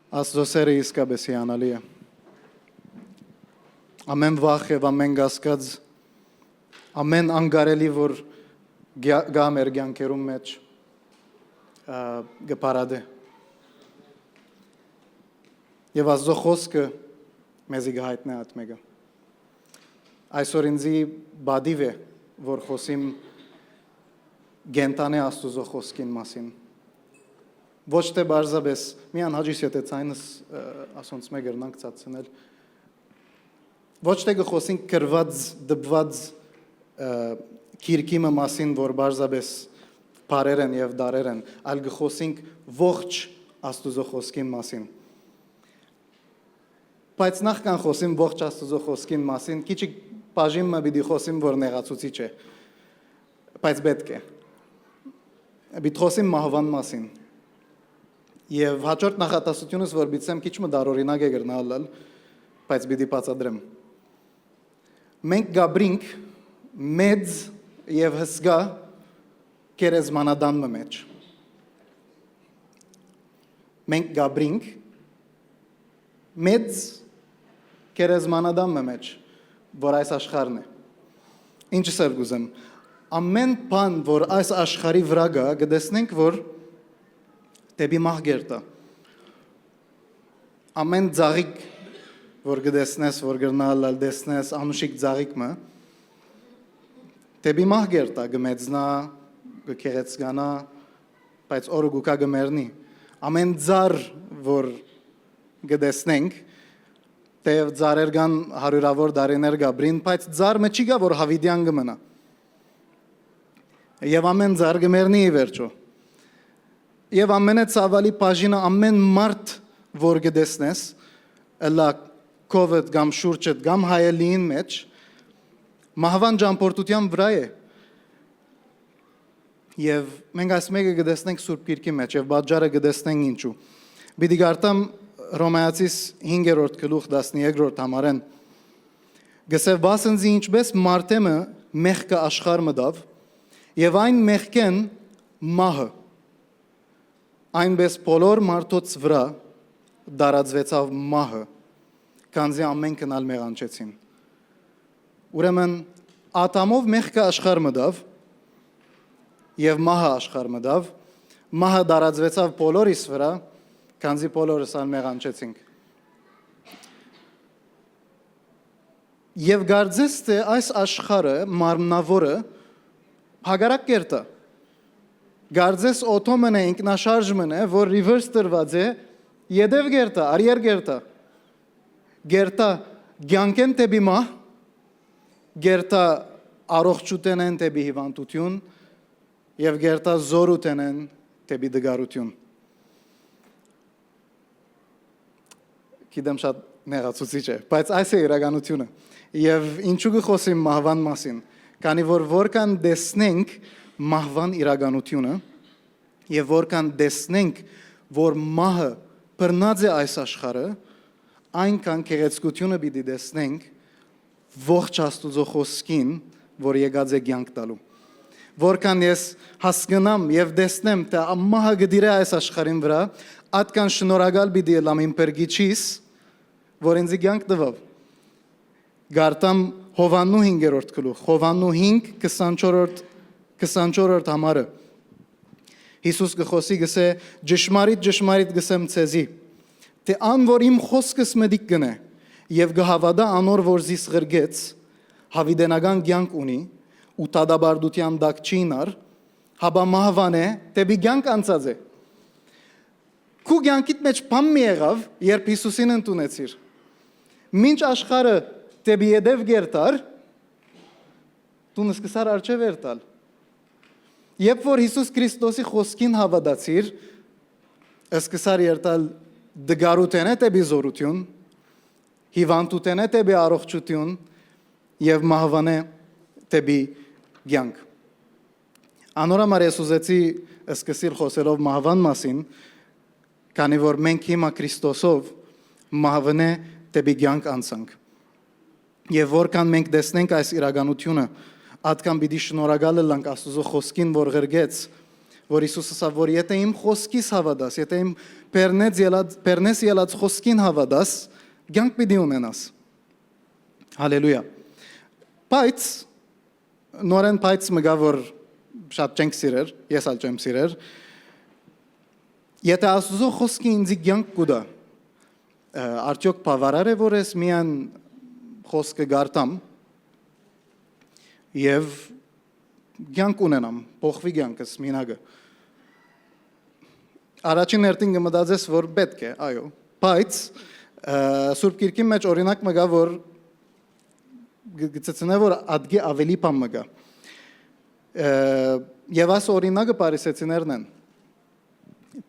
Աստծո սերը իսկապես հիանալի է։ Ամեն վախ եւ ամեն գասկած, ամեն անգարելի, որ գա մեր կյանքերում մեջ գպարադե։ Եվ Աստծո խոսքը մեզի գահիտնե այդ մեկը։ Այսօր ինձի բադիվ է, որ խոսիմ գենտանե Աստծո խոսքին մասին։ Ոչ թե բարձաբես, միան հաջիս եթե ցայնս ասոնց մեկ երնանք ծածցնել։ Ոչ թե գխոսենք կրված, դպված քիրքիմը մասին, որ բարձաբես բարեր են եւ դարեր են, այլ գխոսենք ողջ Աստծո խոսքին մասին։ Բայց նախքան խոսիմ ողջ Աստծո խոսքին մասին, քիչ բաժինը պիտի խոսիմ, որ նեղացուցիչ է։ Բայց պետք է։ Պիտի խոսիմ մահվան մասին։ Եվ հաջորդ նախատասությունս, որ բիցեմ քիչ մդարօրինակ է գրնալալ, բայց պիտի բացատրեմ։ Մենք գաբրինք մեծ եւ հսկա կերեզմանադան մեջ։ Մենք գաբրինք մեծ կերեզմանադան մեջ, որ այս աշխարհն է։ Ինչ սեր գուզեմ։ Ամեն բան, որ այս աշխարհի վրա գա, գտեսնենք, որ դեպի մահ գերտա։ Ամեն ծաղիկ, որ գտեսնես, որ գրնալ դեսնես, անուշիկ ծաղիկը, դեպի մահ գերտա, գմեծնա, գքեղեցկանա, բայց օրը գուկա գմերնի։ Ամեն ծառ, որ գտեսնենք, թեև ծառեր կան հարյուրավոր դարիներ գաբրին, բայց ծառը չի գա, որ հավիդյան գմնա։ Եվ ամեն ծառ գմերնի ի վերջո։ Եվ ամենը ցավալի բաժինը ամեն մարդ, որ գտեսնես, ըլա կովդ կամ շուրջդ կամ հայելին մեջ, մահվան ճամփորդության վրա է։ Եվ մենք այս մեկը գտեսնենք Սուրբ Գիրքի մեջ եւ բաժարը գտեսնենք ինչու։ Պիտի գարտամ Հռոմեացիս 5-րդ գլուխ 13-րդ համարեն։ Գսև բասնզի ինչպես մարտեմը մեղքը աշխարհ մտավ եւ այն մեղքեն մահը այնպես բոլոր մարդոց վրա դարածվեցավ մահը, քանզի ամեն կնալ մեղանչեցին։ Ուրեմն ատամով մեղքը աշխարհ մտավ եւ մահը աշխարհ մտավ, մահը դարածվեցավ բոլորիս վրա, քանզի բոլորս ալ մեղանչեցինք։ Եվ գարձես թե այս աշխարհը մարմնավորը հագարակ կերտա։ Գարձես օտոմն է, ինքնաշարժմն է, որ reverse տրված է, յետև գերտա, արիեր գերտա։ Գերտա գյանքեն տեպի մահ, գերտա առողջութեն են տեպի հիվանդություն, եւ գերտա զորութեն են տեպի դգարություն։ Գիտեմ շատ նեղացուցիչ է, բայց այս է իրականությունը։ Եվ ինչու գխոսիմ մահվան մասին, քանի որ որքան դեսնենք մահվան իրականությունը եւ որքան դեսնենք, որ մահը բռնած է այս աշխարհը, այնքան գեղեցկությունը պիտի դեսնենք ողջ Աստծո խոսքին, որ եկած է կյանք տալու։ Որքան ես հասկանամ եւ դեսնեմ, թե մահը գդիրե այս աշխարհին վրա, այդքան շնորհակալ պիտի ելամ իմ Պերգիչիս, որ ինձ կյանք տվավ։ Գարտամ Հովաննու 5-րդ գլուխ, Հովաննու 5 24-րդ համարը։ Հիսուս գխոսի գսե ճշմարիտ գսեմ ցեզի, թե ան որ իմ խոսքս մդիկ գնե եւ գհավադա անոր որ զիս գրգեց, հավիդենական կյանք ունի ու տադաբարդության դակ չինար, հաբա մահվան է, տեպի կյանք անցած է։ Քու կյանքիդ մեջ բան մի եղավ, երբ Հիսուսին ընդունեցիր։ Մինչ աշխարհը տեպի յետև գերտար, դու սկսար արջև երտալ։ Երբ որ Հիսուս Քրիստոսի խոսքին հավատացիր, սկսար երտալ դգարութենը տեպի զորություն, հիվանդութենը տեպի առողջություն եւ մահվանե տեպի կյանք։ Անորամար ես ուզեցի սկսել խոսելով մահվան մասին, քանի որ մենք հիմա Քրիստոսով մահվանե տեպի կյանք անցանք։ Եվ որքան մենք տեսնենք այս իրականությունը, ատկան պիտի շնորհակալ լինենք Աստծո խոսքին, որ ղրգեց, որ Հիսուսը ասավ, որ եթե իմ խոսքիս հավատաս, եթե իմ պերնես ելած խոսքին հավատաս, կյանք պիտի ունենաս։ Հալելույա։ Բայց նորեն բայց մգա որ շատ չենք սիրեր, ես ալ չեմ սիրեր։ Եթե Աստծո խոսքը ինձ կյանք կուտա, արդյոք բավարար է որ ես միան խոսքը գարտամ եւ կյանք ունենամ, փոխվի կյանքս մինագը։ Առաջին հերթին կմտածես որ պետք է, այո, բայց Սուրբ Գիրքի մեջ օրինակ մգա որ գծեցնե որ ադգի ավելի բան մգա։ Եվ աս օրինակը պարիսեցիներն են։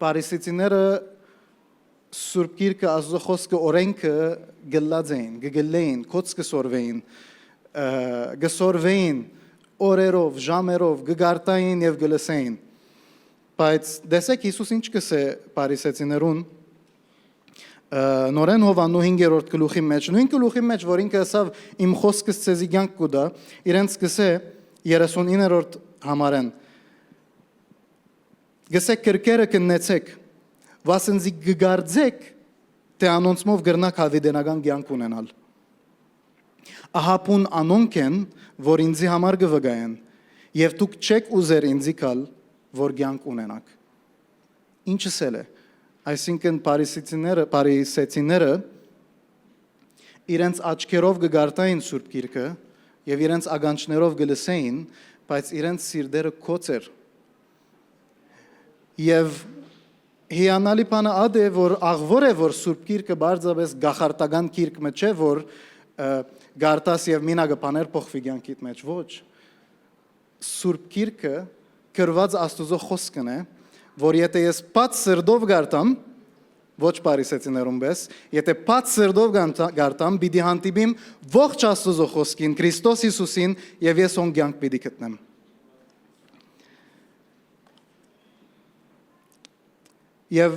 Պարիսեցիները Սուրբ Գիրքը Աստծո խոսքը օրենքը գլած էին, գգլեին, կոց կսորվեին, գսորվեին օրերով, ժամերով, գգարտային եւ գլսեին։ Բայց դեսեք Հիսուս ինչ կսե պարիսեցիներուն նորեն Հովաննու 5-րդ գլուխի մեջ, նույն գլուխի մեջ, որ ինքը ասավ իմ խոսքս ցեզի կյանք կուտա, իրենց կսե 39-րդ համարեն։ Գսեք կրկերը կնեցեք, վասնզի գգարձեք, թե անոնցմով գրնակ հավիդենական կյանք ունենալ։ Ահապուն անոնք են, որ ինձի համար գվգայեն, եւ դուք չեք ուզեր ինձի կալ, որ կյանք ունենաք։ Ինչս է։ Այսինքն պարիսեցիները իրենց աչքերով գգարտային Սուրբ Գիրքը եւ իրենց ագանչներով գլսեին, բայց իրենց սիրտերը կոց էր։ Եվ հիանալի բանը ադե որ աղվոր է որ Սուրբ Գիրքը բարձրապես գախարտական գիրք մը չէ որ գարտաս եւ մինագը բաներ փոխվի կյանքիդ մեջ ոչ Սուրբ Գիրքը գրված Աստուծո խոսքն է որ եթե ես բաց սրտով գարտամ ոչ պարիսեցիներուն պես եթե բաց սրտով գարտամ պիտի հանդիպիմ ողջ Աստուծո խոսքին Քրիստոս Հիսուսին եւ ես ուն կյանք պիտի գտնեմ Եվ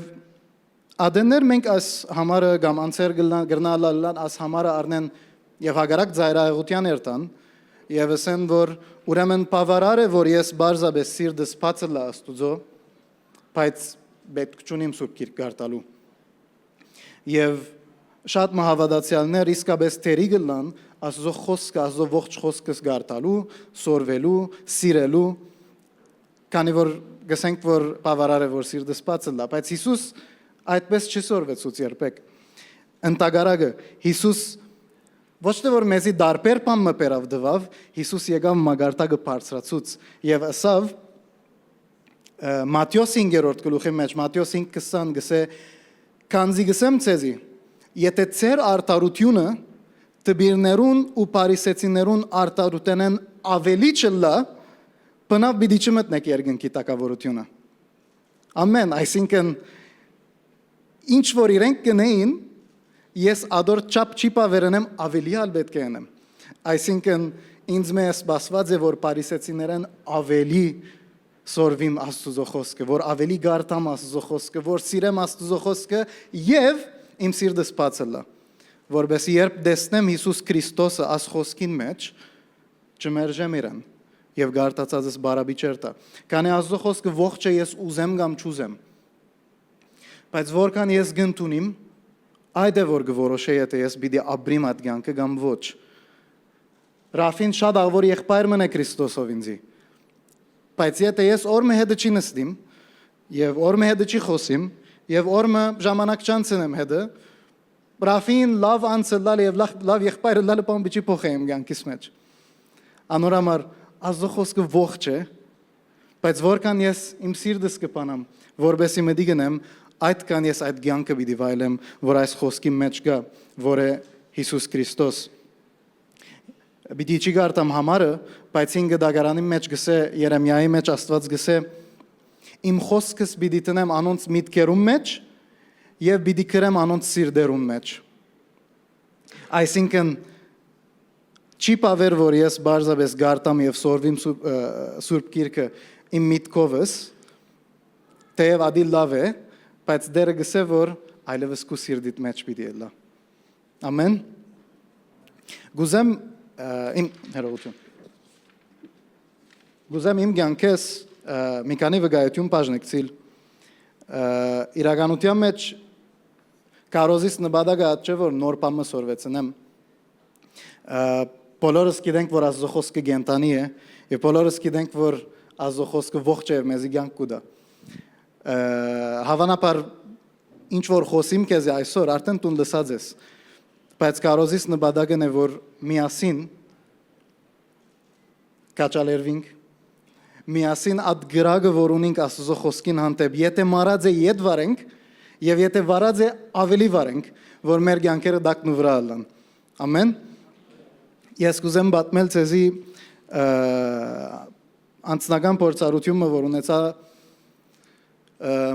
ադեններ մենք այս համարը կամ անցեր գրնալալան այս համարը առնեն եւ հագարակ ծայրահեղության երթան եւ ասեն որ ուրեմն բավարար է որ ես բարձրապես սիրտս բացը լա Աստուծո բայց պետք չունիմ Սուրբ Գիրք գարտալու եւ շատ մահավատացյալներ իսկապես թերի գլան Աստուծո խոսքը Աստուծո ողջ խոսքս գարտալու սորվելու սիրելու քանի որ գսենք որ բավարար է որ սիրտս բացը լա բայց Հիսուս այդպես չսորվեցուց երբեք ընտագարագը Հիսուս ոչ թե որ մեզի դարբեր բան մը բերավ դվավ Հիսուս եկավ մագարտակը բարձրացուց եւ ասավ Մատթեոս 5-րդ գլուխի մեջ Մատթեոս 5:20 գսե քանզի գսեմ ցեզի եթե ծեր արտարությունը տբիրներուն ու պարիսեցիներուն արտարութենեն ավելի չլա բնավ պիտի չմտնեք երկնքի տակավորությունը ամեն այսինքն ինչ որ իրենք կնեին ես ադոր չափ չիպա վերենեմ ավելի ալ պետք է անեմ այսինքն ինձ մեզ սպասված է որ պարիսեցիներեն ավելի սորվիմ Աստուծո խոսքը որ ավելի գարտամ Աստուծո խոսքը որ սիրեմ Աստուծո խոսքը եւ իմ սիրտս բացը լա որովհետեւ երբ դեսնեմ Հիսուս Քրիստոսը աս խոսքին մեջ չմերժեմ իրեն եւ գարտացածս բարաբիճերտա քանի Աստծո խոսքը ողջ է ես ուզեմ կամ չուզեմ բայց որքան ես գնտունիմ այդ է որ գորոշե եթե ես պիտի ապրիմ այդ կյանքը կամ ոչ Ռաֆին շատ աղվոր եղբայր մնա Քրիստոսով ինձի բայց եթե ես օրմը հետը չի նստիմ եւ օրմը հետը չի խոսիմ եւ օրմը ժամանակ չանցնեմ հետը Ռաֆին լավ անցլալ եւ լավ եղբայրը լալը բան բիճի փոխեմ կյանքիս մեջ անորամար Աստծո խոսքը ողջ է, բայց որքան ես իմ սիրտս կպանամ, որբեսի մտի գնեմ, այդքան ես այդ կյանքը պիտի վայելեմ, որ այս խոսքի մեջ կա, որ է Հիսուս Քրիստոս։ Պիտի չի գարտամ համարը, բայց ինքը դագարանի մեջ գսե, Երեմիայի մեջ Աստված գսե, իմ խոսքս պիտի տնեմ անոնց միտքերում մեջ եւ պիտի գրեմ անոնց սիրտերում մեջ։ Այսինքն Չի պավեր, որ ես բարձրապես գարտամ եւ սորվիմ Սուրբ Գիրքը իմ միտքովս, թեև ադի լավ է, բայց դերը գսե, որ այլևս քու սիրտիդ մեջ պիտի ելա։ Ամեն։ Գուզեմ իմ կյանքես մի քանի վկայություն բաժնեկցիլ իրականության մեջ կարոզից նպատակը այդ չէ որ նոր բան մսորվեցնեմ բոլորս գիտենք որ Աստծո խոսքը կենտանի է եւ բոլորս գիտենք որ Աստծո խոսքը ողջ է մեզի կյանք կուտա հավանաբար ինչ որ խոսիմ քեզ այսօր արդեն տուն լսած ես բայց կարոզից նպատակն է որ միասին կաչալերվինք միասին այդ գրագը որ ունենք Աստծո խոսքին հանդեպ եթե մարած է ետ վարենք եւ եթե վարած է ավելի վարենք որ մեր կյանքերը դակն ու վրա ալան ամեն ես կուզեմ պատմել ցեզի անձնական փորձառությունը որ ունեցա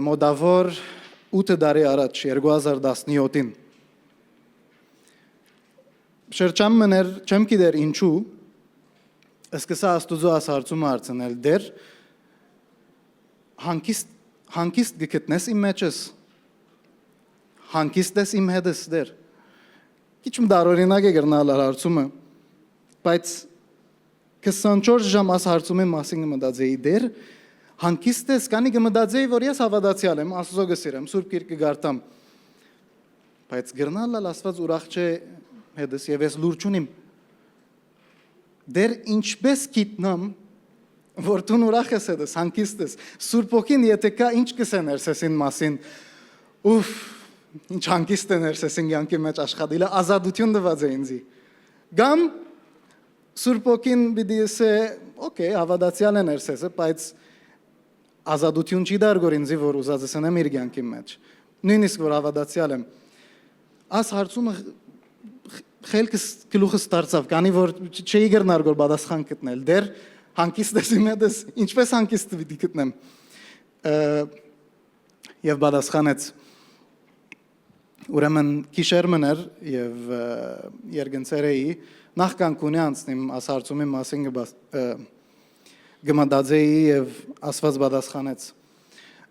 մոդավոր 8 տարի առաջ 2017-ին շրջան մներ չեմ գիտեր ինչու Սկսա Աստուծո ասարծումը արցնել դեր հանկիստ գտնես իմ մեջս հանկիստ ես իմ հետս դեր քիչ դարօրինակ է գրնալ արարծումը բայց 24 ժամ աս հարցումի մասին կմտածեի դեր հանկիստ ես կանի կմտածեի որ ես հավատացյալ եմ Աստծո գսիրեմ Սուրբ Գիրքը գարտամ բայց գրնալ Աստված ուրախ չէ հետս եւ ես լուր չունիմ Դեր ինչպես գիտնամ, որ դու ուրախ ես հետս, հանկիստ ես, Սուրբ Օքին եթե կա ինչ կսեն երսեսին մասին, ուֆ, ինչ հանկիստ են երսեսին կյանքի մեջ աշխատիլը, ազատություն դված է ինձի։ Գամ Սուրբ Օքին պիտի ասե, օքեյ, հավատացյալ են երսեսը, բայց ազատություն չի դարգոր ինձի, որ ուզած եմ իր կյանքի մեջ։ Նույնիսկ որ հավատացյալ եմ։ Աս հարցումը Խելքս գլուխս դարձավ, քանի որ չէի գտնար գոր պատասխան գտնել։ Դեր հանկիստ ես իմ հետս, ինչպես հանկիստ պիտի գտնեմ։ Եվ պատասխանեց։ Ուրեմն գիշեր մներ եւ երգընծեր էի, նախքան կունի անցնիմ ասարծումի մասին գմադածեի եւ Աստված պատասխանեց։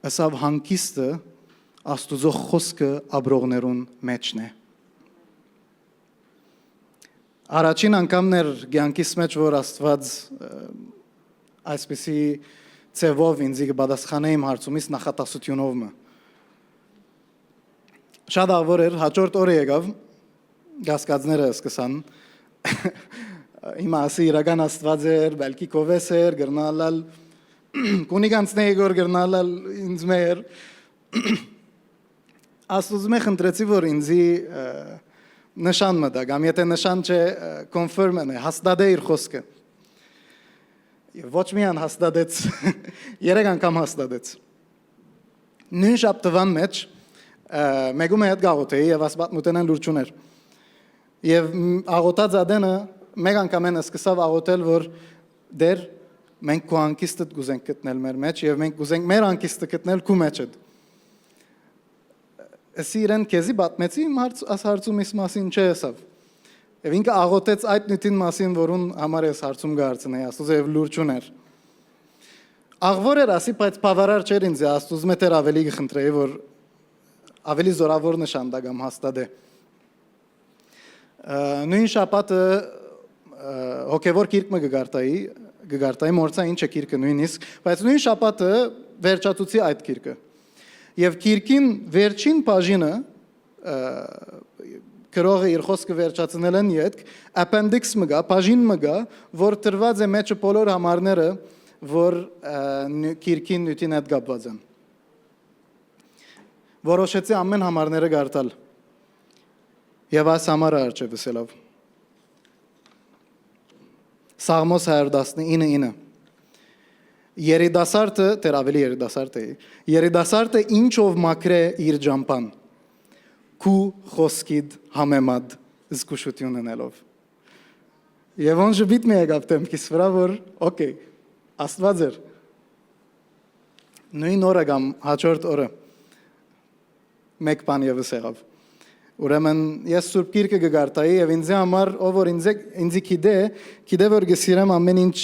Ասավ հանկիստը Աստուծո խոսքը աբրողներուն մեջն է։ Առաջին անգամն էր կյանքիս մեջ, որ Աստված այսպիսի ծևով ինձի կպատասխանե իմ հարցումից նախատասությունով մը։ Շատ աղվոր էր, հաջորդ օրը եկավ, գասկածները սկսան, հիմա ասի իրական Աստված էր, բելքի կովես էր, գրնալալ, կունիկանցնեի գոր գրնալալ ինձ մեր, Աստուծմե խնդրեցի, որ ինձի նշան մտա, կամ եթե նշան չէ կոնֆիրմն է, հաստատե իր խոսքը։ Եվ ոչ միան հաստատեց, 3 անգամ հաստատեց։ Նույն շաբթվան մեջ մեկում է հետ գաղութեի եւ ասպատ մուտենան լուր չուներ։ Եվ աղոտած ադենը մեկ անգամ են սկսավ աղոտել, որ դեր մենք քո անկիստը գուզենք գտնել մեր մեջ եւ մենք գուզենք մեր անկիստը գտնել քո մեջդ։ Սիրեն քեզի պատմեցի իմ հարցումից մասին չէ ասավ։ Եվ ինքը աղոտեց այդ նյութին մասին, որուն համար ես հարցում գարցնեի, Աստուծո եւ լուր չուներ։ Աղվոր էր ասի, բայց բավարար չէր ինձ, Աստուծո մետեր ավելի գխնդրեի, որ ավելի զորավոր նշան դագամ հաստատե։ Նույն շաբաթը հոգևոր գիրքը գգարտայի մորցա ինչը գիրքը նույնիսկ, բայց նույն շաբաթը վերջացուցի այդ գիրքը։ Եվ գիրքին վերջին բաժինը գրողը իր խոսքը վերջացնել են յետք, appendix մգա, բաժին մգա, որ տրված է մեջը բոլոր համարները, որ գիրքին նյութին հետ կապված են։ Որոշեցի ամեն համարները գարտալ։ Եվ այս համարը արջևսելով։ Սաղմոս 119:9 Երիտասարդը, դեռ ավելի երիտասարդ է, երիտասարդը ինչով մաքրե իր ջամփան, քու խոսքիդ համեմատ զգուշություն ունելով։ Եվ ոնց ժպիտ մի եկավ տեմքիս վրա, որ օքեյ, Աստված էր։ Նույն օրը կամ հաջորդ օրը մեկ բան ևս եղավ։ Ուրեմն ես Սուրբ Գիրքը գգարտայի եւ ինձ համար ով որ ինձ գիտե որ գսիրեմ ամեն ինչ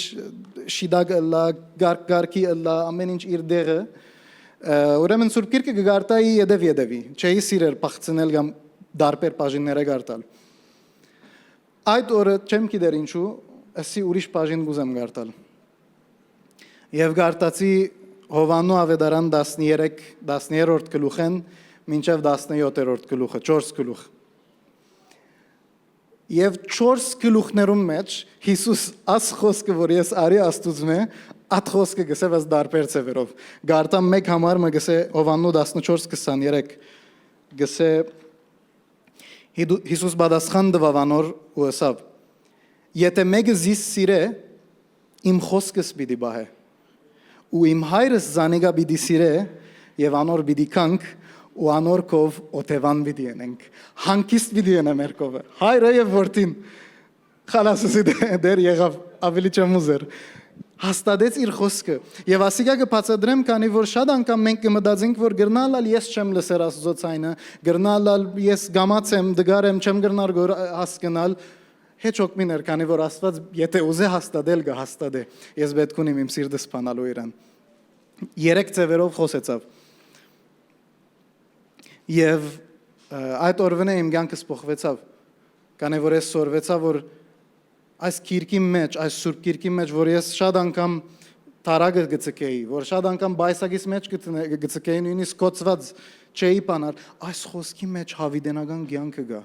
շիդագ լա գարկի լա ամեն ինչ իր դեղը ուրեմն Սուրբ Գիրքը գգարտայի եդևի չէի սիրել փախցնել կամ դարբեր բաժինները գարտալ այդ օրը չեմ գիտեր ինչու ասի ուրիշ բաժին գուզեմ գարտալ Եվ գարտացի Հովաննու ավետարան 13-րդ գլուխեն մինչև 17-րդ գլուխը, 4 գլուխ։ Եվ 4 գլուխներում մեջ Հիսուս աս խոսքը, որ ես արի աստուծում է, at խոսքը գսև ես դարբեր ծևերով։ Գարտամ մեկ համար մը գսե Հովաննու 14-23 գսե Հիսուս բադասխան դվավանոր ու ասավ. Եթե մեկը զիս սիրե, իմ խոսքս պիտի բահե։ Ու իմ հայրս զանիգա պիտի սիրե, եւ անոր պիտի կանք, ու անորքով օթևան պիտի ենենք։ Հանկիստ պիտի ենեմ երկովը։ Հայրը եւ որդին խալասուսի դեր եղավ ավելի չմուզեր։ Հաստատեց իր խոսքը։ Եվ ասիկա կբացատրեմ, քանի որ շատ անգամ մենք կմտածենք, որ գրնալալ ես չեմ լսեր Աստծո ցայնը, գրնալալ ես գամած եմ, դգար եմ, չեմ գրնար հասկանալ։ Հեչ օգմիներ, քանի որ Աստված եթե ուզե հաստատել կհաստատե։ Ես պետք ունիմ իմ սիրտը սփանալու իրան։ 3 ծևերով խոսեցավ։ Եվ այդ օրվանե իմ կյանքը սփոխվեցավ։ Քանի որ ես սորվեցա, որ այս քիրքի մեջ, այս սուրբ քիրքի մեջ, որ ես շատ անգամ տարագը գծկեի, որ շատ անգամ բայսագիս մեջ գծկեի, նույնիսկ կոծված չէի բանալ, այս խոսքի մեջ հավիտենական կյանքը գա։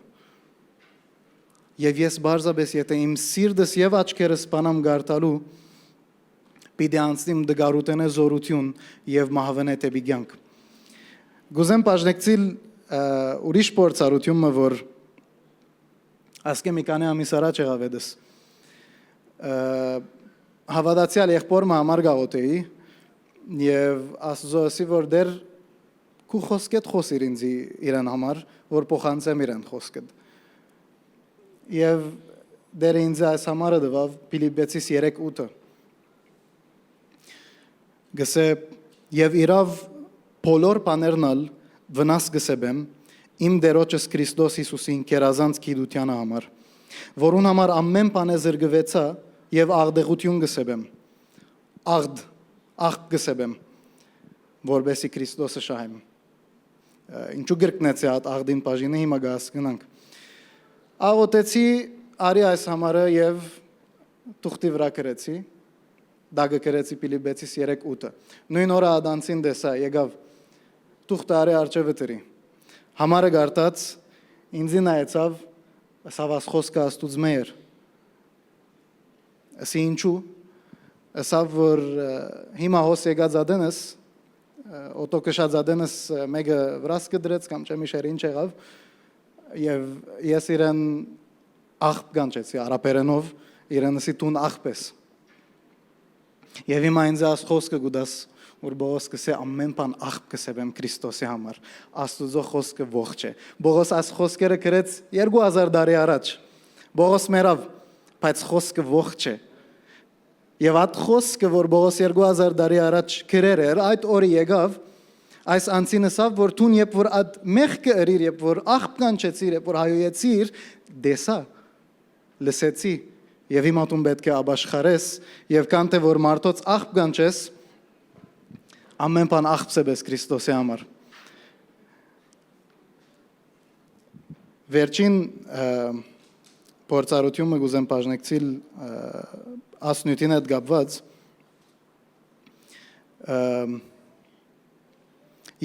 Եվ ես բարձրապես եթե իմ սիրտս եւ աչքերս բանամ գարտալու, պիտի անցնիմ դգարութենե զորություն եւ մահվենե տեպի կյանք։ Գուզեմ բաժնեկցիլ ուրիշ փորձառությունը, որ ասկե մի քանի ամիս առաջ եղավ էդս։ Հավատացյալ եղբոր համար գաղութեի եւ Աստծո ասի, որ դեր քու խոսքետ խոսիր ինձ իրեն համար, որ փոխանցեմ իրեն խոսքետ։ Եվ դեր ինձ այս համարը դվավ Փիլիպպեցիս 3:8 գսե եւ իրավ բոլոր բաներնալ վնաս գսեբեմ իմ դերոջս Քրիստոս Հիսուսին կերազանց գիտության համար, որուն համար ամեն բան է զրկվեցա եւ աղդեղություն գսեբեմ, աղդ գսեբեմ, որբեսի Քրիստոսը շահեմ։ Ինչու գրկնեցի այդ աղդին բաժինը հիմա գասկնանք։ Աղոտեցի արի այս համարը եւ թուղթի վրա գրեցի, դագը գրեցի Փիլիպպեցիս 3:8։ Նույն օրը ադանցին դեսա եկավ թուղթը արի արջևը տրի։ Համարը գարտած ինձի նայեցավ, ասավ աս խոսքը Աստուծո էր։ Ասի ինչու։ Ասավ որ հիմա հոս եկած ադենս օտոկշած ադենս մեկը վրաս կդրեց կամ չեմ իշեր ինչ եղավ եւ ես իրեն աղբ կանչեցի արաբերենով իրենսի տուն աղբես եւ հիմա ինձ աս խոսքը գուդաս որ Բողոս կսե ամեն բան աղբ կսեբեմ Քրիստոսի համար Աստուծո խոսքը ողջ է Բողոս աս խոսքերը գրեց 2000 տարի առաջ Բողոս մերավ բայց խոսքը ողջ է եւ այդ խոսքը որ Բողոս 2000 տարի առաջ գրեր էր այդ օրը եկավ այս անցինսավ որ տուն երբ որ այդ մեղքը ըրիր երբ որ աղբ կանչեցիր երբ որ հայոյեցիր դեսա լսեցի եւ հիմա տուն պետք է աբաշխարես եւ կանտե որ մարդոց աղբ կանչես ամեն բան աղբսեբես Քրիստոսի համար վերջին փորձառությունը գուզեմ բաժնեկցիլ ասնյութին հետ գապված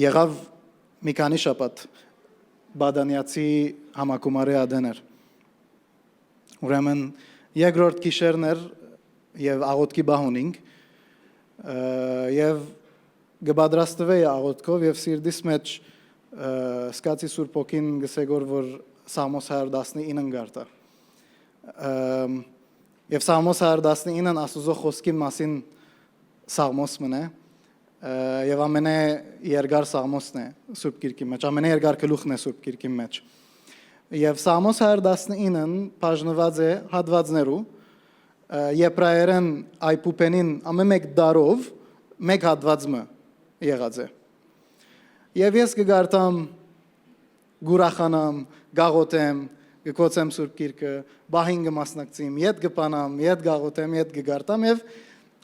եղավ մի քանի շաբաթ բադանյացի համակումարի ադեներ ուրեմն երկրորդ գիշերն էր եւ աղոթքի բահունինք եւ գբադրաստվեի աղոթքով եւ սիրտիս մեջ սկացի Սուրբ Օքին գսեգոր որ Սամոս 119-ն գարտա եւ Սամոս 119-ն Աստուծո խոսքի մասին Սամոսն է եւ ամենե երկար Սամոսն է Սուրբ Գիրքի մեջ ամենե երկար գլուխն է Սուրբ Գիրքի մեջ եւ Սամոս 119-ն բաժնված է հատվածներու եբրայերեն այփուպենին ամեն մեկ դարով մեկ հատվածը եղած է եւ ես կգարտամ գուրախանամ գաղոթեմ գկոցեմ Սուրբ Գիրքը բահին կմասնակցեմ ետ կպանամ ետ գաղոթեմ ետ կգարտամ եւ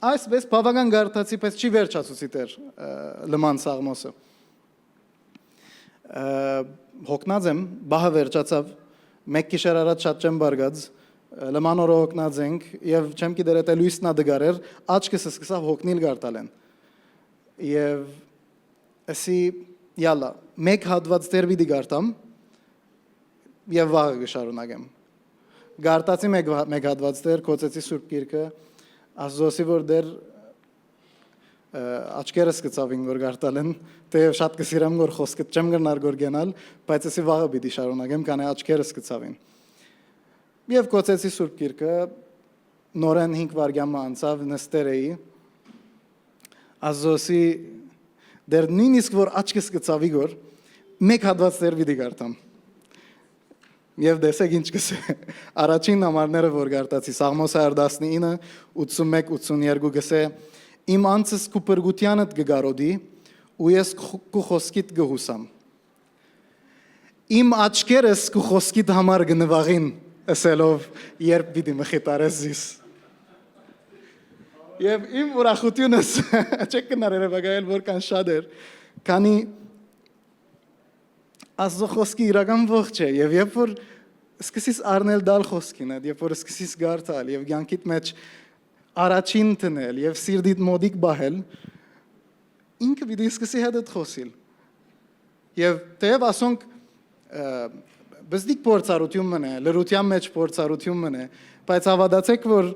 այսպես բավական գարտացի պես չի վերջացուցի դեր լման Սամոսը հոգնած եմ բահը վերջացավ մեկ գիշեր առաջ շատ չեմ բարգած լմանորը հոգնած ենք եւ չեմ գիտեր եթե լույսնա դգարեր աչքս սկսավ հոգնիլ գարտալեն եւ ասի յալա մեկ հատված դեր պիտի գարտամ եւ վաղը կշարունակեմ գարտացի մեկ հատված դեր կոծեցի սուրբ գիրքը ազոսի որ դեր աչքերս կծավին որ գարտալեն թե շատ կսիրեմ որ խոսքը չեմ գնար գոր գնալ բայց ասի վաղը պիտի շարունակեմ կանե աչքերս կծավին Եվ կոծեցի սուրբ գիրքը, նորեն 5 վարգյամը անցավ նստեր էի, ազոսի դեր նույնիսկ որ աչքս կծավի գոր, մեկ հատված դեր վիդի գարտամ։ Եվ դեսեք ինչ կսե, առաջին նամարները որ գարտացի, Սաղմոս 119, 81, 82 գսե, իմ անցս կու պրգությանըտ գգարոդի, ու ես կու խոսքիտ գհուսամ։ Իմ աչքերս կու խոսքիտ համար գնվաղին, ասելով երբ պիտի մխիտարես զիս։ Եվ իմ ուրախությունս, չեք կնար երևագայել որքան շատ էր, քանի Աստծո խոսքի իրական ողջ է, եւ երբ որ սկսես առնել դալ խոսքին, երբ որ սկսես գարտալ եւ կյանքիդ մեջ առաջին տնել եւ սիրտիդ մոդիկ բահել, ինքը պիտի սկսի հետդ խոսիլ։ Եվ թեև ասոնք բզդիկ փորձառություն մնե, լրության մեջ փորձառություն մնե, բայց հավատացեք, որ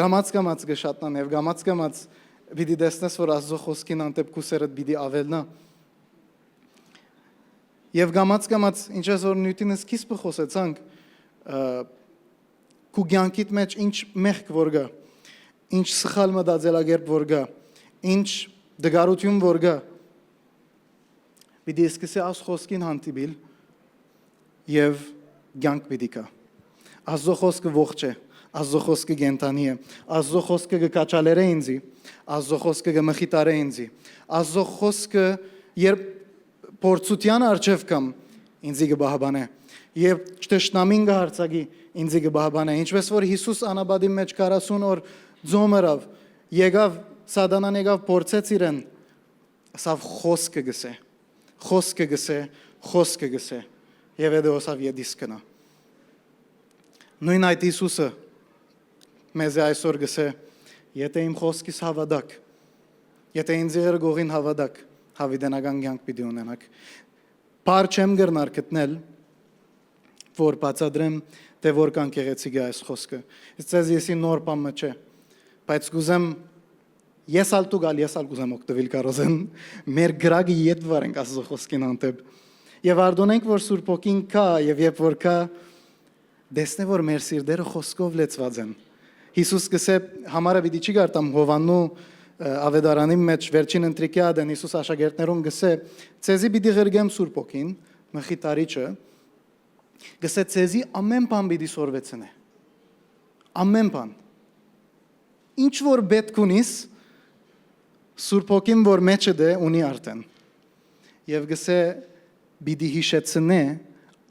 գամած գշատնան եւ գամած պիտի դեսնես, որ Աստծո խոսքին անտեպ կուսերդ պիտի ավելնա։ Եվ գամած ինչպես որ նյութինս քիս բխոսեցանք, քու կյանքիդ մեջ ինչ մեղք որ գա, ինչ սխալ մտածելակերպ որ գա, ինչ դգարություն որ գա, պիտի սկսի Աստծո խոսքին հանդիպիլ Եվ կյանք պիտի կա։ Աստծո խոսքը ողջ է, Աստծո խոսքը կենտանի է, Աստծո խոսքը կկաչալեր է ինձի, Աստծո խոսքը կմխիտար է ինձի, Աստծո խոսքը երբ փորձության արժև կամ ինձի կբահաբանե, երբ ճշտամին կհարցակի ինձի կբահաբանե, ինչպես որ Հիսուս անաբադի մեջ 40 օր ձոմերավ, եկավ Սատանան եկավ փորձեց իրեն, ասավ խոսքը գսե Եվ էդե ոսավ եդիս կնա։ Նույն այդ Իսուսը մեզ այսօր գսե, եթե իմ խոսքիս հավադակ, եթե ինձ եղեր գողին հավադակ, հավիդենական կյանք պիտի ունենաք։ Պար չեմ գրնար գտնել, որ բացադրեմ, թե որքան գեղեցիկ է այս խոսքը։ Իսկ ձեզ եսի նոր բան չէ, բայց կուզեմ ես ալ կուզեմ օգտվել կարոզեն, մեր գրագի ետ վարենք Աստծո խոսքին անտեպ։ Եվ արդոնենք, որ Սուրբ Հոգին կա, եւ երբ որ կա, դեսնե, որ մեր սիրտերը խոսքով լեցված են։ Հիսուս կսե համարը պիտի չի գարտամ Հովաննու ավետարանի մեջ վերջին ընտրիկի ադեն Հիսուս աշակերտներուն գսե, ցեզի պիտի ղրգեմ Սուրբ Հոգին, մխիտարիչը, գսե ցեզի ամեն բան պիտի սորվեցնե։ Ամեն բան։ Ինչ որ պետք ունիս, Սուրբ Հոգին որ մեջը դե ունի արդեն։ Եվ գսե Բիդի հիշեցնե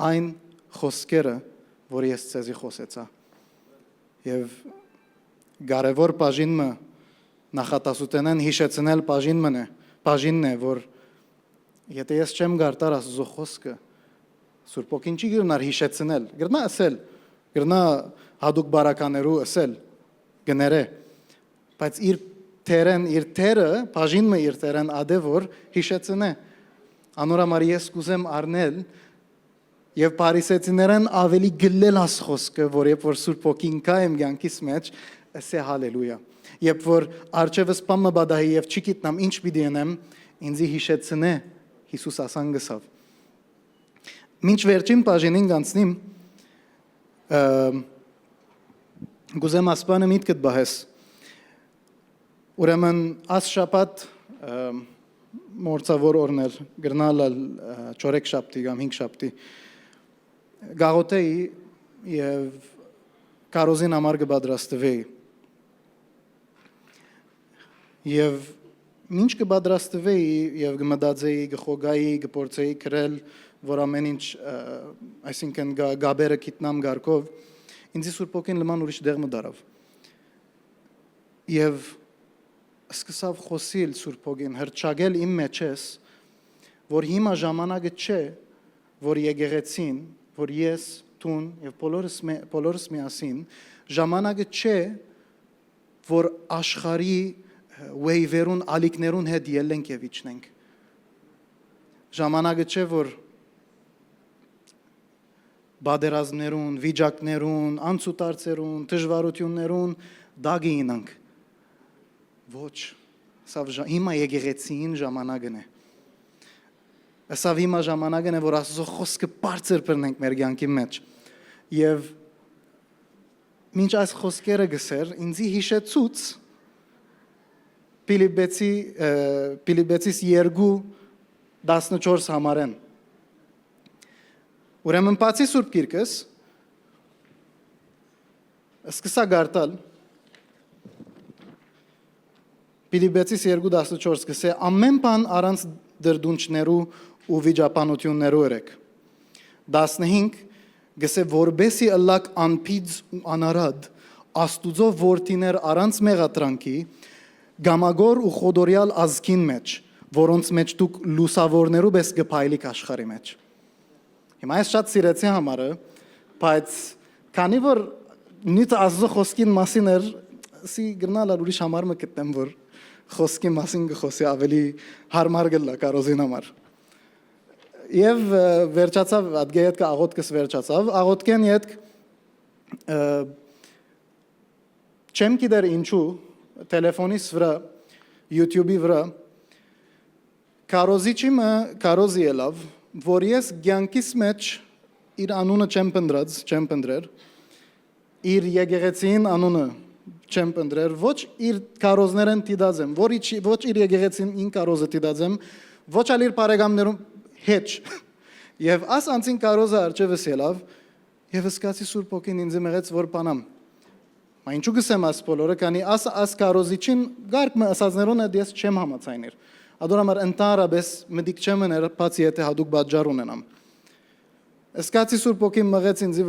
այն խոսքերը, որ ես ցեզի խոսեցա։ Եվ կարևոր բաժինը նախատասութենեն հիշեցնել բաժինն է, որ եթե ես չեմ գարտար Աստծո խոսքը, Սուրբ Հոգին չի գնար հիշեցնել, գրնա ասել, գրնա հadouk բարականերու ասել, գները, բայց իր թերը, բաժինը իր թերեն ադե որ հիշեցնե Անորամար ես կուզեմ առնել եւ Փարիսեցիներեն ավելի գլել աս խոսքը, որ երբ որ Սուրբ Հոգին կա իմ կյանքիս մեջ, ասե հալելույա։ Երբ որ արջևս բամը բադահի եւ չի գիտնամ ինչ պիտի անեմ, ինձի հիշեցնե Հիսուս ասան գսավ։ Մինչ վերջին բաժինին գանցնիմ, գուզեմ ասպանը միտքդ բահես։ Ուրեմն աս շաբաթ մորցավոր օրներ գրնալ չորեք շաբթի կամ 5 շաբթի գաղութեի եւ կարոզին համար կբադրաստվեի եւ ինչ կբադրաստվեի եւ կմտածեի գխոգայի կփորձեի գրել որ ամեն ինչ այսինքն գաբերը գիտնամ գարկով ինձ Սուրբ Հոգին լման ուրիշ դեղ մդարավ եւ սկսավ խոսիլ Սուրբ Հոգին հրճագել իմ մեջես որ հիմա ժամանակը չէ որ եկեղեցին որ ես տուն եւ բոլորս միասին ժամանակը չէ որ աշխարհի wave-երուն ալիքներուն հետ ելենք եւ իջնենք ժամանակը չէ որ բادرազմներուն վիճակներուն անցուտարձերուն դժվարություններուն դագի ինանք ոչ սա հիմա եկեղեցին ժամանակն է Սա հիմա ժամանակն է, որ Աստծո խոսքը բարձր բռնենք մեր կյանքի մեջ։ Եվ մինչ այս խոսքերը գսեր, ինձի հիշեցուց Փիլիպպեցիս 2:14 համարեն։ Ուրեմն բացի Սուրբ Գիրքս, սկսա գարտալ Փիլիպպեցիս 2:14 գսե ամեն բան առանց դրդունչներու ու վիճապանություններու երեք 15 գսե որբեսի ըլլակ անփիծ ու անարադ աստուծո որդիներ առանց մեղատրանքի գամագոր ու խոդորյալ ազգին մեջ որոնց մեջ դուք լուսավորներու պես գփայլիկ աշխարհի մեջ հիմա ես շատ սիրեցի համարը բայց քանի որ նույն Աստծո խոսքին մասին էր սի գնալ ուրիշ համար մը գտնեմ որ խոսքի մասին գխոսի ավելի հարմար գլա կարոզին համար Եվ վերջացավ ադգեյետ կա աղոտքս վերջացավ աղոտքեն ետ չեմ գիտեր ինչու տելեֆոնիս վրա YouTube-ի վրա կարոզիչիմը կարոզի ելավ որ ես գյանքիս մեջ իր անունը չեմ պնդրեր իր եկեղեցին անունը չեմ պնդրեր ոչ իր կարոզներեն տիդազեմ ոչ իր եկեղեցին ին կարոզը տիդազեմ ոչ ալ իր բարեկամներում Հեչ եւ աս անցին կարոզը արջևս ելավ եւ սկացի Սուրբ ոգին ինձ մեղեց որ բանամ մա ինչու գսեմ աս բոլորը քանի աս կարոզիչին գարկ մը ասածներուն ես չեմ համացայներ ադորամար ընտարաբես մդիկ չեմ ներ բացի եթե հadouk բաժար ունենամ սկացի Սուրբ ոգին մեղեց ինձ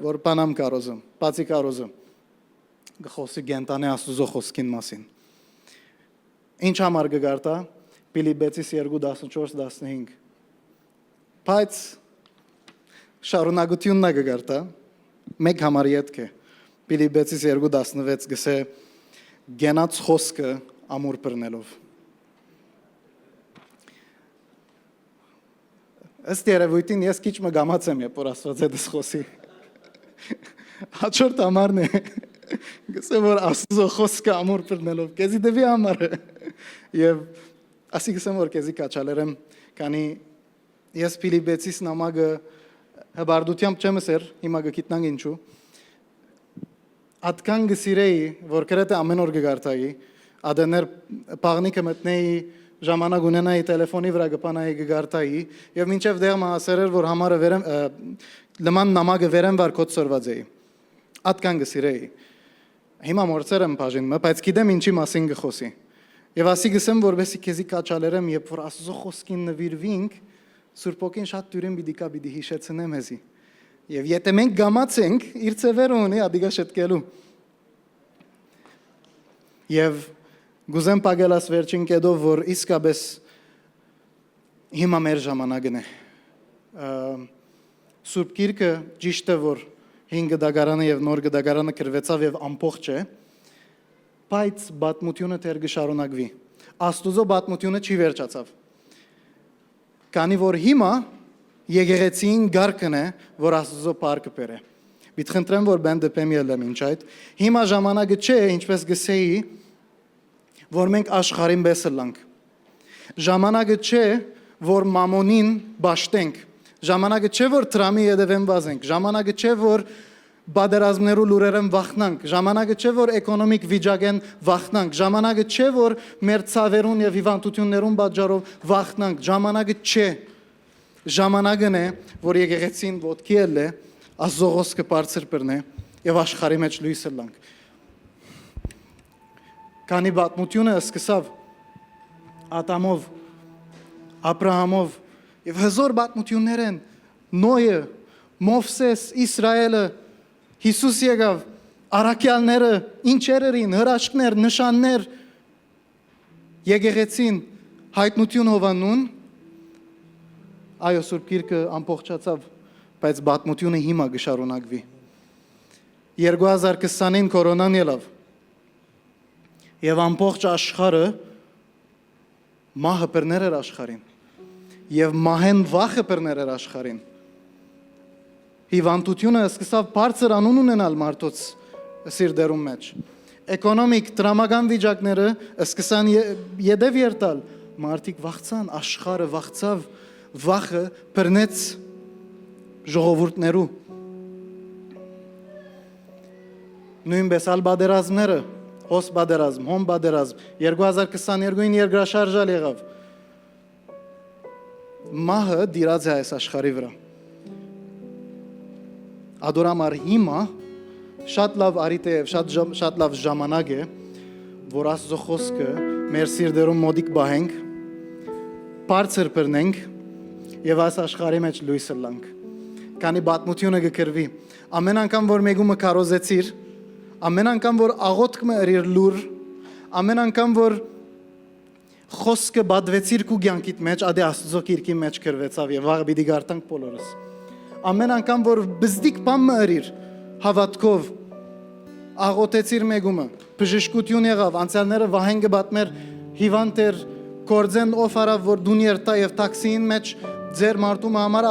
որ բանամ կարոզը բացի կարոզը գխոսի գենտանե Աստուծո խոսքին մասին ինչ համար գարտա Փիլիպպեցիս 2:14-15 Բայց շարունակությունն է գարտա մեկ համար յետք է Փիլիպպեցիս 2:16 գսե գենաց խոսքը ամուր բռնելով Ըստ երևույթին ես քիչ մը գամած եմ երբ որ Աստված հետս խոսի Հաջորդ համարն է գսե որ Աստծո խոսքը ամուր բռնելով քեզի դեպի համարը եւ ասի գսեմ որ քեզի կաչալերեմ քանի Ես Փիլիպպեցիս նամակը հբարդությամբ չեմ ասեր, հիմա գիտնանք ինչու։ Ատկան գսիրեի, որ կրեթե ամեն օր գարտայի, ադեներ պաղնիկը մտնեի, ժամանակ ունենայի տելեֆոնի վրա գպանայի գարտայի, եւ մինչեւ դեղ մասեր էր, որ համարը վերեմ լման նամակը վերեմ վար կոդ սորված էի։ Ատկան գսիրեի։ Հիմա մորցեր եմ բաժին, բայց գիտեմ ինչի մասին գխոսի։ Եվ ասի գսեմ, որովհետեւ քեզի կաչալերեմ, երբ որ Աստծո խոսքին նվիրվինք Սուրբ ոգին շատ դյուրին պիտի հիշեցնե մեզի։ Եվ եթե մենք գամացենք, իր ծևերը ունի ադիգա շտկելու։ Եվ գուզեմ պագելաս վերջին կեդով, որ իսկապես հիմա մեր ժամանակն է։ Սուրբ Գիրքը ճիշտ է, որ 5 դագարանը եւ նոր դագարանը կրվեցավ եւ ամբողջ է, բայց բատմությունը դեռ կշարունակվի։ Աստուծո բատմությունը չի վերջացավ։ Քանի որ հիմա եկեղեցին գարկն է, որ Աստծո պարկը բերե։ Պիտի խնդրեմ, որ բանդը պեմ ելեմ ինչ այդ։ Հիմա ժամանակը չէ, ինչպես գսեի, որ մենք աշխարհին պես լանք։ Ժամանակը չէ, որ մամոնին բաշտենք։ Ժամանակը չէ, որ տրամի յետևեն վազենք։ Ժամանակը չէ, որ բادرազմներու լուրերեն վախնանք։ Ժամանակը չէ, որ էկոնոմիկ վիճակեն վախնանք։ Ժամանակը չէ, որ մեր ցավերուն եւ հիվանդություններուն պատճառով վախնանք։ Ժամանակը չէ։ Ժամանակն է, որ եկեղեցին ոտքի ելե, Աստծո խոսքը բարձր բռնե եւ աշխարհի մեջ լույսը լանք։ Քանի պատմությունը սկսավ Ադամով, Աբրահամով եւ հզոր պատմություններ են Նոյը, Մովսես, Իսրայելը Հիսուս եկավ, առաքյալները, ինչեր էին, հրաշքներ, նշաններ, եկեղեցին, հայտնություն հովանուն, այո Սուրբ Գիրքը ամբողջացավ, բայց պատմությունը հիմա կշարունակվի։ 2020-ին կորոնան ելավ, եւ ամբողջ աշխարհը մահը բռներ էր աշխարհին, եւ մահեն վախը բռներ էր աշխարհին։ Հիվանդությունը սկսավ բարձր անուն ունենալ մարդոց սիրտերում մեջ։ Էկոնոմիկ դրամական վիճակները սկսան յետև երտալ, մարդիկ վախցան, աշխարհը վախցավ, վախը բռնեց ժողովուրդներու։ Նույնպես ալ բادرազմները, հոս բادرազմ, հոմ բادرազմ, 2022-ին երկրաշարժալ եղավ։ Մահը դիրած է այս աշխարհի վրա։ Ադորամար հիմա շատ լավ արիտ է եւ շատ լավ ժամանակ է, որ Աստծո խոսքը մեր սիրտերում մոդիկ բահենք, բարձր բռնենք եւ այս աշխարհի մեջ լույսը լանք։ Քանի պատմությունը կգրվի, ամեն անգամ որ մեկումը կարոզեցիր, ամեն անգամ որ աղոթքը ըրիր լուր, ամեն անգամ որ խոսքը բադվեցիր քու ցանկիտ մեջ, ադե Աստծո քիրքի մեջ գրվեցավ եւ վաղ պիտի գարտանք բոլորս։ Ամեն անգամ որ բզդիկ բան ըրիր, հավատքով աղոթեցիր մեկումը, բժշկություն եղավ, անցյալները վահենգը բատմեր հիվանդ էր, կորձեն ով արավ որ դուն երտա եւ տաքսիին մեջ ձեր մարդումը համար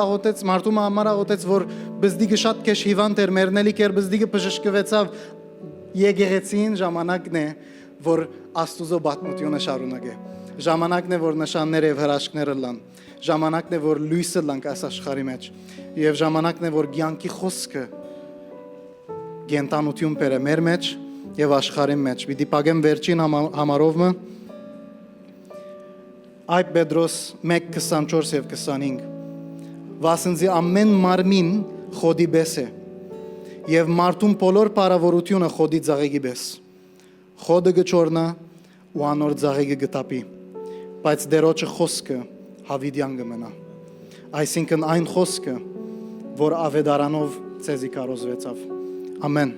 աղոթեց, որ բզդիկը շատ քեշ հիվանդ էր, մեռնելիք էր, բզդիկը բժշկվեցավ, եկեղեցին ժամանակն է, որ Աստուծո պատմությունը շարունակե։ Ժամանակն է, որ նշանները եւ հրաշքները լան։ Ժամանակն է, որ լույսը լանք այս աշխարհի մեջ։ Եվ ժամանակն է, որ ցանկի խոսքը գենտանություն բերե մեր մեջ եւ աշխարհի մեջ։ Պիտի պագեմ վերջին համարովը Այբ Պետրոս 1:24 եւ 25 Վասնզի ամեն մարմին խոդի պես է եւ մարդուն բոլոր բարավորությունը խոդի ծաղիկի պես խոդը գճորնա ու անոր ծաղիկը գտապի բայց դերոջը խոսքը հավիդյան կմնա այսինքն այն խոսքը որ ավետարանով ցեզի կարոզվեցավ ամեն